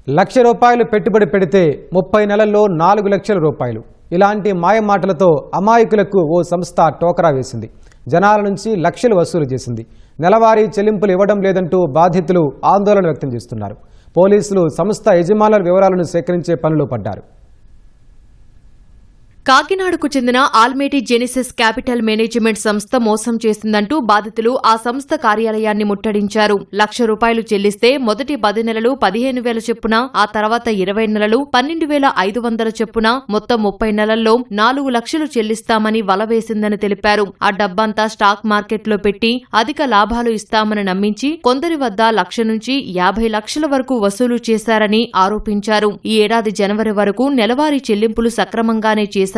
₹1,00,000 పెట్టుబడి పెడితే 30 నెలల్లో 4 లక్షల రూపాయలు. ఇలాంటి మాయమాటలతో అమాయకులకు ఓ సంస్థ టోకరా వేసింది. జనాల నుంచి లక్షలు వసూలు చేసింది. నెలవారీ చెల్లింపులు ఇవ్వడం లేదంటూ బాధితులు ఆందోళన వ్యక్తం చేస్తున్నారు. పోలీసులు సంస్థ యజమానుల వివరాలను సేకరించే పనిలో పడ్డారు. కాకినాడకు చెందిన ఆల్మేటి జెనిసిస్ క్యాపిటల్ మేనేజ్మెంట్ సంస్థ మోసం చేసిందంటూ బాధితులు ఆ సంస్థ కార్యాలయాన్ని ముట్టడించారు. ₹1,00,000 చెల్లిస్తే మొదటి 10 నెలలు 15,000 చొప్పున, ఆ తర్వాత 20 నెలలు 12,500 చొప్పున, మొత్తం 30 నెలల్లో 4 లక్షలు చెల్లిస్తామని వల వేసిందని తెలిపారు. ఆ డబ్బంతా స్టాక్ మార్కెట్లో పెట్టి అధిక లాభాలు ఇస్తామని నమ్మించి కొందరి వద్ద 1,00,000 నుంచి 50 లక్షల వరకు వసూలు చేశారని ఆరోపించారు. ఈ ఏడాది జనవరి వరకు నెలవారీ చెల్లింపులు సక్రమంగానే చేశారని,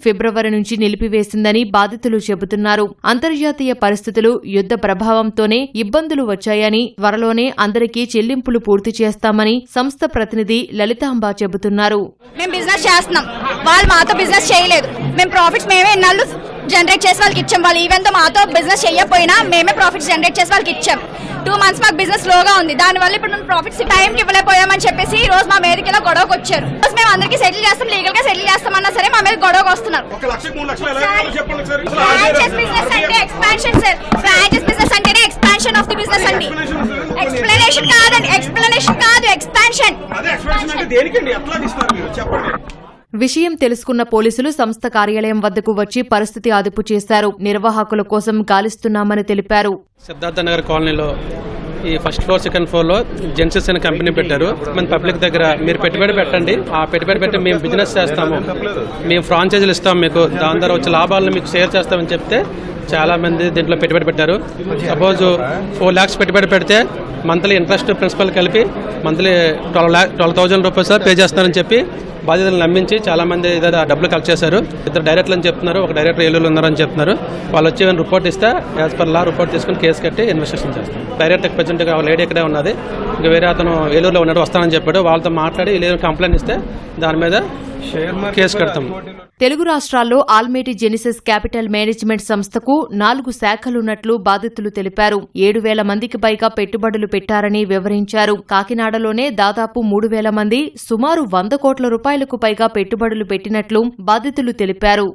ఫిబ్రవరి నుంచి నిలిపివేసిందని బాధితులు చెబుతున్నారు. అంతర్జాతీయ పరిస్థితులు, యుద్ధ ప్రభావంతోనే ఇబ్బందులు వచ్చాయని, త్వరలోనే అందరికీ చెల్లింపులు పూర్తి చేస్తామని సంస్థ ప్రతినిధి లలితాంబ చెబుతున్నారు. మేము బిజినెస్ చేస్తున్నాం, వాళ్ళు మాతో బిజినెస్ చేయలేదు. మేము ప్రాఫిట్స్ మేమే ఇన్నాళ్ళు జనరేట్ చేసి వాళ్ళకి ఇచ్చాం. వాళ్ళు ఈవెన్ తో మాతో బిజినెస్ చేయకపోయినా మేమే ప్రాఫిట్స్ జనరేట్ చేసి వాళ్ళకి ఇచ్చాం. 2 months మాకు బిజినెస్ లోగా ఉంది. దానివల్ల ఇప్పుడు మేము ప్రాఫిట్స్ టైంకి ఇవ్వలేకపోయామని చెప్పేసి ఈ రోజు మా మీదకి ఇలా గొడవకు వచ్చారు. మేము అందరికీ సెటిల్ చేస్తాం, లీగల్ గా సెటిల్ చేస్తామన్నా సరే మా మీద గొడవకు వస్తున్నారు. ఫ్రాంచైజ్ బిజినెస్ అంటే ఎక్స్పాన్షన్ సార్. ఫ్రాంచైజ్ బిజినెస్ అంటేనే ఎక్స్పాన్షన్ ఆఫ్ ది బిజినెస్ అండి. ఎక్స్ప్లెనేషన్ కాదండి, ఎక్స్ప్లెనేషన్ కాదు, ఎక్స్పాన్షన్. విషయం తెలుసుకున్న పోలీసులు సంస్థ కార్యాలయం వద్దకు వచ్చి పరిస్థితి అదుపు చేశారు. నిర్వాహకుల కోసం గాలిస్తున్నామని తెలిపారు. సిద్ధార్థ నగర్ కాలనీలో ఈ ఫస్ట్ ఫ్లోర్ సెకండ్ ఫ్లోర్ లో జెన్సిస్ అనే కంపెనీ పెట్టారు. మన పబ్లిక్ దగ్గర మీరు పెట్టుబడి పెట్టండి, ఆ పెట్టుబడి పెట్టి మేము బిజినెస్ చేస్తాము, మేము ఫ్రాంచైజీలు ఇస్తాము, మీకు దాని ద్వారా వచ్చే లాభాలను మీకు షేర్ చేస్తామని చెప్తే చాలా మంది దీంట్లో పెట్టుబడి పెట్టారు. సపోజ్ 4 lakhs పెట్టుబడి పెడితే మంత్లీ ఇంట్రెస్ట్ ప్రిన్సిపల్ కలిపి మంత్లీ ₹12,000 పే చేస్తారని చెప్పి బాధ్యతలు నమ్మించి చాలా మంది డబ్బులు కలెక్ట్ చేశారు. 2 డైరెక్టర్లు అని చెప్తున్నారు, ఒక డైరెక్టర్ ఏలూరులో ఉన్నారని చెప్తున్నారు. వాళ్ళు వచ్చి రిపోర్ట్ ఇస్తే యాజ్ పర్ లా రిపోర్ట్ తీసుకుని కేసు కట్టి ఇన్వెస్టిగేషన్ చేస్తారు. డైరెక్టర్ ప్రెసిడెంట్గా లేడీ ఇక్కడే ఉన్నది, ఇంకా వేరే అతను ఏలూరులో ఉన్నాడు, వస్తానని చెప్పాడు. వాళ్ళతో మాట్లాడి లేదు కంప్లైంట్ ఇస్తే దాని మీద కేసు కడతాం. తెలుగు రాష్ట్రాల్లో ఆల్మేటి జెనిసిస్ క్యాపిటల్ మేనేజ్మెంట్ సంస్థకు 4 శాఖలున్నట్లు బాధితులు తెలిపారు. 7,000 మందికి పైగా పెట్టుబడులు పెట్టారని వివరించారు. కాకినాడలోనే దాదాపు 3,000 మంది సుమారు ₹100 కోట్ల పైగా పెట్టుబడులు పెట్టినట్లు బాధితులు తెలిపారు.